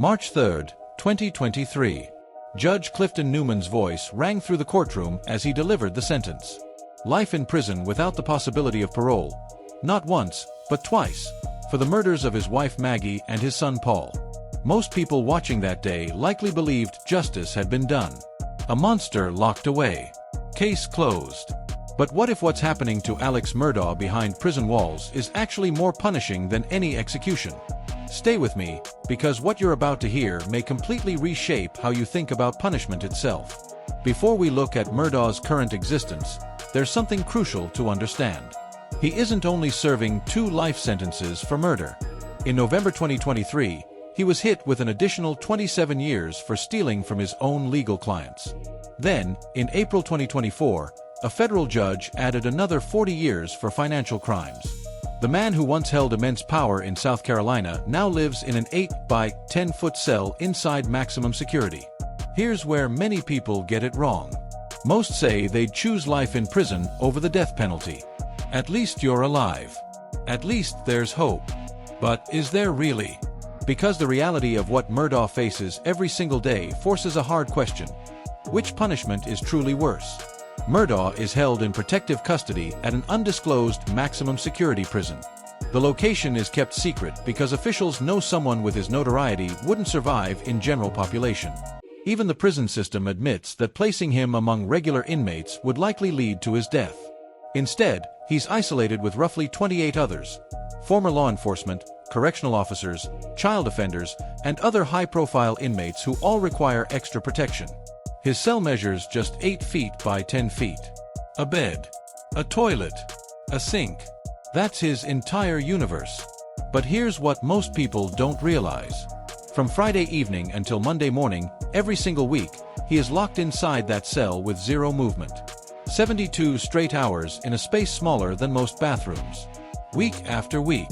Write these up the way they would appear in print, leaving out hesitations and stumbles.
March 3, 2023. Judge Clifton Newman's voice rang through the courtroom as he delivered the sentence. Life in prison without the possibility of parole. Not once, but twice. For the murders of his wife Maggie and his son Paul. Most people watching that day likely believed justice had been done. A monster locked away. Case closed. But what if what's happening to Alex Murdaugh behind prison walls is actually more punishing than any execution? Stay with me, because what you're about to hear may completely reshape how you think about punishment itself. Before we look at Murdaugh's current existence, there's something crucial to understand. He isn't only serving 2 life sentences for murder. In November 2023, he was hit with an additional 27 years for stealing from his own legal clients. Then, in April 2024, a federal judge added another 40 years for financial crimes. The man who once held immense power in South Carolina now lives in an 8 by 10-foot cell inside maximum security. Here's where many people get it wrong. Most say they'd choose life in prison over the death penalty. At least you're alive. At least there's hope. But is there really? Because the reality of what Murdaugh faces every single day forces a hard question. Which punishment is truly worse? Murdaugh is held in protective custody at an undisclosed maximum security prison. The location is kept secret because officials know someone with his notoriety wouldn't survive in general population. Even the prison system admits that placing him among regular inmates would likely lead to his death. Instead, he's isolated with roughly 28 others, former law enforcement, correctional officers, child offenders, and other high-profile inmates who all require extra protection. His cell measures just 8 feet by 10 feet. A bed, a toilet, a sink. That's his entire universe. But here's what most people don't realize. From Friday evening until Monday morning, every single week, he is locked inside that cell with 0 movement. 72 straight hours in a space smaller than most bathrooms. Week after week.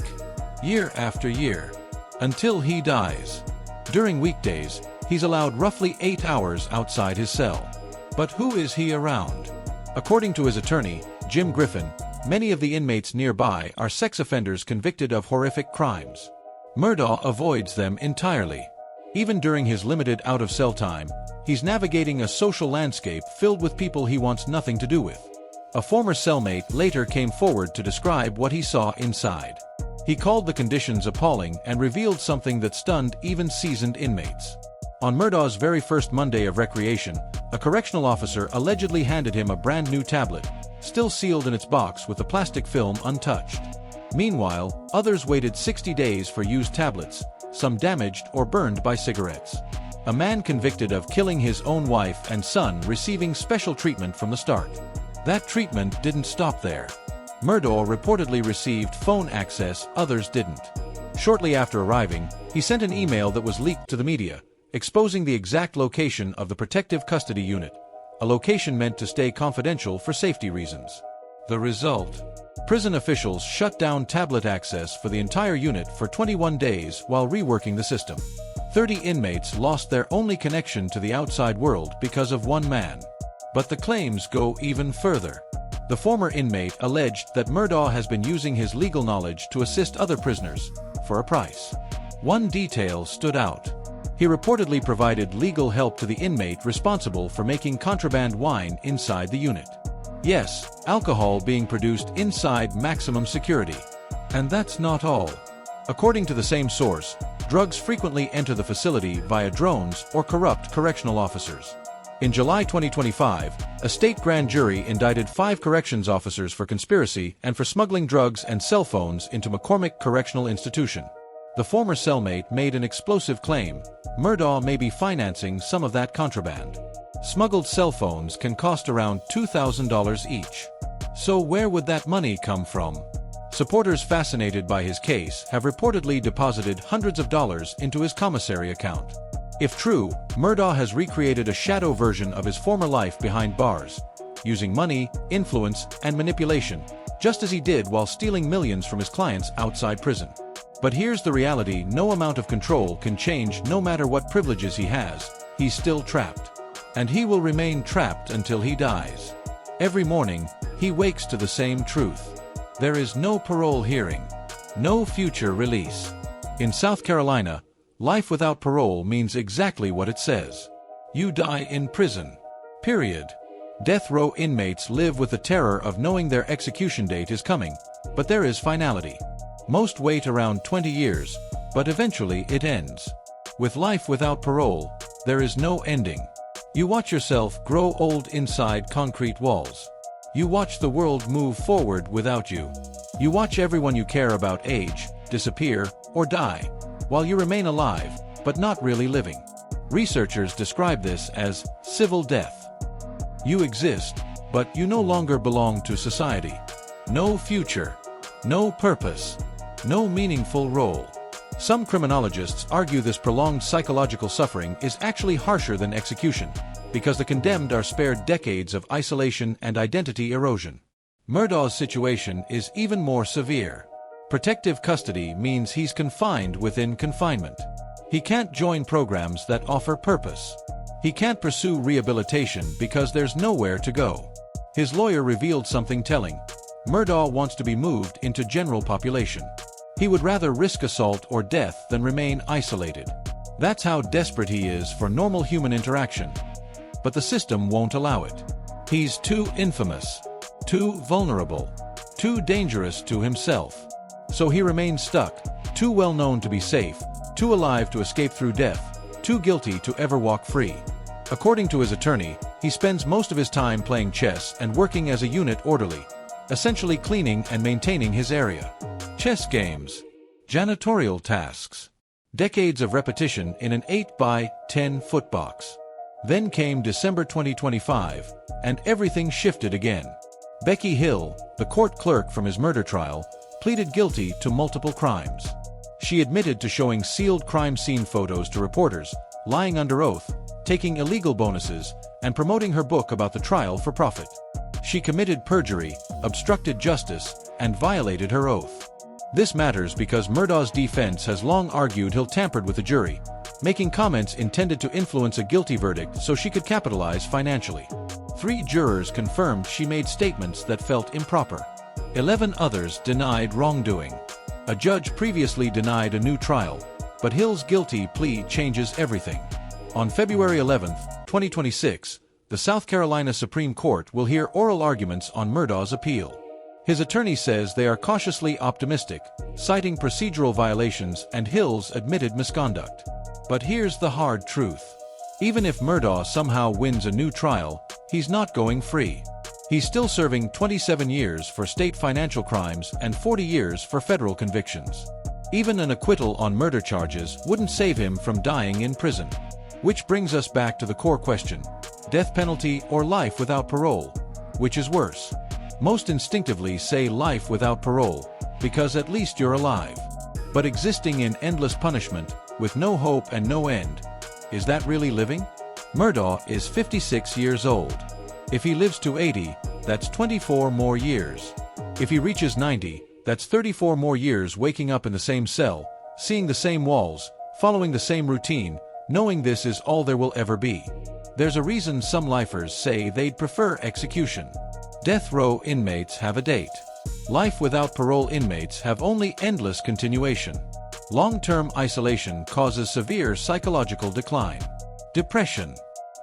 Year after year. Until he dies. During weekdays, he's allowed roughly 8 hours outside his cell. But who is he around? According to his attorney, Jim Griffin, many of the inmates nearby are sex offenders convicted of horrific crimes. Murdaugh avoids them entirely. Even during his limited out-of-cell time, he's navigating a social landscape filled with people he wants nothing to do with. A former cellmate later came forward to describe what he saw inside. He called the conditions appalling and revealed something that stunned even seasoned inmates. On Murdaugh's very first Monday of recreation, a correctional officer allegedly handed him a brand new tablet, still sealed in its box with the plastic film untouched. Meanwhile, others waited 60 days for used tablets, some damaged or burned by cigarettes. A man convicted of killing his own wife and son receiving special treatment from the start. That treatment didn't stop there. Murdaugh reportedly received phone access others didn't. Shortly after arriving, he sent an email that was leaked to the media, exposing the exact location of the protective custody unit, a location meant to stay confidential for safety reasons. The result? Prison officials shut down tablet access for the entire unit for 21 days while reworking the system. 30 inmates lost their only connection to the outside world because of one man. But the claims go even further. The former inmate alleged that Murdaugh has been using his legal knowledge to assist other prisoners, for a price. One detail stood out. He reportedly provided legal help to the inmate responsible for making contraband wine inside the unit. Yes, alcohol being produced inside maximum security. And that's not all. According to the same source, drugs frequently enter the facility via drones or corrupt correctional officers. In July 2025, a state grand jury indicted 5 corrections officers for conspiracy and for smuggling drugs and cell phones into McCormick Correctional Institution. The former cellmate made an explosive claim: Murdaugh may be financing some of that contraband. Smuggled cell phones can cost around $2,000 each. So where would that money come from? Supporters fascinated by his case have reportedly deposited hundreds of dollars into his commissary account. If true, Murdaugh has recreated a shadow version of his former life behind bars, using money, influence, and manipulation, just as he did while stealing millions from his clients outside prison. But here's the reality: no amount of control can change. No matter what privileges he has, he's still trapped. And he will remain trapped until he dies. Every morning, he wakes to the same truth. There is no parole hearing, no future release. In South Carolina, Life without parole means exactly what it says. You die in prison. Period. Death row inmates live with the terror of knowing their execution date is coming, but there is finality. Most wait around 20 years, but eventually it ends. With life without parole, there is no ending. You watch yourself grow old inside concrete walls. You watch the world move forward without you. You watch everyone you care about age, disappear, or die, while you remain alive, but not really living. Researchers describe this as civil death. You exist, but you no longer belong to society. No future, no purpose, no meaningful role. Some criminologists argue this prolonged psychological suffering is actually harsher than execution, because the condemned are spared decades of isolation and identity erosion. Murdaugh's situation is even more severe. Protective custody means he's confined within confinement. He can't join programs that offer purpose. He can't pursue rehabilitation because there's nowhere to go. His lawyer revealed something telling. Murdaugh wants to be moved into general population. He would rather risk assault or death than remain isolated. That's how desperate he is for normal human interaction. But the system won't allow it. He's too infamous, too vulnerable, too dangerous to himself. So he remains stuck, too well known to be safe, too alive to escape through death, too guilty to ever walk free. According to his attorney, he spends most of his time playing chess and working as a unit orderly, essentially cleaning and maintaining his area. Chess games, janitorial tasks, decades of repetition in an 8-by-10-foot box. Then came December 2025, and everything shifted again. Becky Hill, the court clerk from his murder trial, pleaded guilty to multiple crimes. She admitted to showing sealed crime scene photos to reporters, lying under oath, taking illegal bonuses, and promoting her book about the trial for profit. She committed perjury, obstructed justice, and violated her oath. This matters because Murdaugh's defense has long argued he'll tampered with the jury, making comments intended to influence a guilty verdict so she could capitalize financially. 3 jurors confirmed she made statements that felt improper. 11 others denied wrongdoing. A judge previously denied a new trial, but Hill's guilty plea changes everything. On February 11, 2026, the South Carolina Supreme Court will hear oral arguments on Murdaugh's appeal. His attorney says they are cautiously optimistic, citing procedural violations and Hill's admitted misconduct. But here's the hard truth. Even if Murdaugh somehow wins a new trial, he's not going free. He's still serving 27 years for state financial crimes and 40 years for federal convictions. Even an acquittal on murder charges wouldn't save him from dying in prison. Which brings us back to the core question: death penalty or life without parole? Which is worse? Most instinctively say life without parole, because at least you're alive. But existing in endless punishment, with no hope and no end, is that really living? Murdaugh is 56 years old. If he lives to 80, that's 24 more years. If he reaches 90, that's 34 more years waking up in the same cell, seeing the same walls, following the same routine, knowing this is all there will ever be. There's a reason some lifers say they'd prefer execution. Death row inmates have a date. Life without parole inmates have only endless continuation. Long-term isolation causes severe psychological decline. Depression,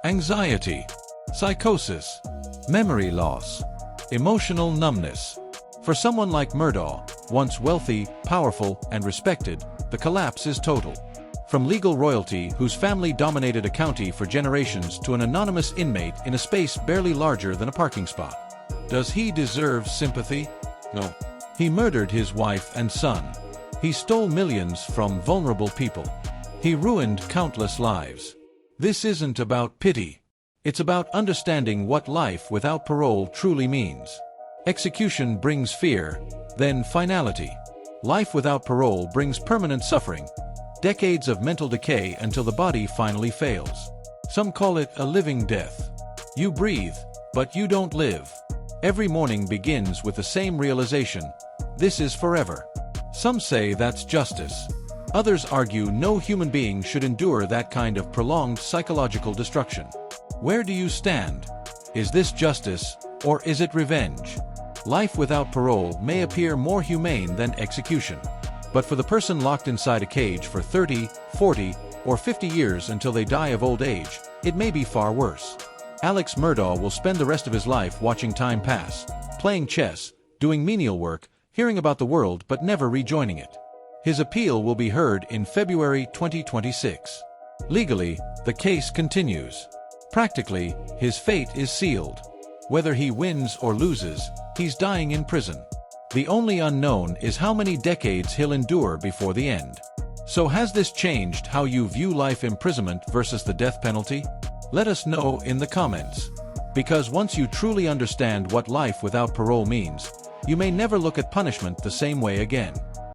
anxiety, psychosis, memory loss, emotional numbness. For someone like Murdaugh, once wealthy, powerful, and respected, the collapse is total. From legal royalty whose family dominated a county for generations to an anonymous inmate in a space barely larger than a parking spot. Does he deserve sympathy? No. He murdered his wife and son. He stole millions from vulnerable people. He ruined countless lives. This isn't about pity. It's about understanding what life without parole truly means. Execution brings fear, then finality. Life without parole brings permanent suffering, decades of mental decay until the body finally fails. Some call it a living death. You breathe, but you don't live. Every morning begins with the same realization: this is forever. Some say that's justice. Others argue no human being should endure that kind of prolonged psychological destruction. Where do you stand? Is this justice, or is it revenge? Life without parole may appear more humane than execution. But for the person locked inside a cage for 30, 40, or 50 years until they die of old age, it may be far worse. Alex Murdaugh will spend the rest of his life watching time pass, playing chess, doing menial work, hearing about the world but never rejoining it. His appeal will be heard in February 2026. Legally, the case continues. Practically, his fate is sealed. Whether he wins or loses, he's dying in prison. The only unknown is how many decades he'll endure before the end. So has this changed how you view life imprisonment versus the death penalty? Let us know in the comments. Because once you truly understand what life without parole means, you may never look at punishment the same way again.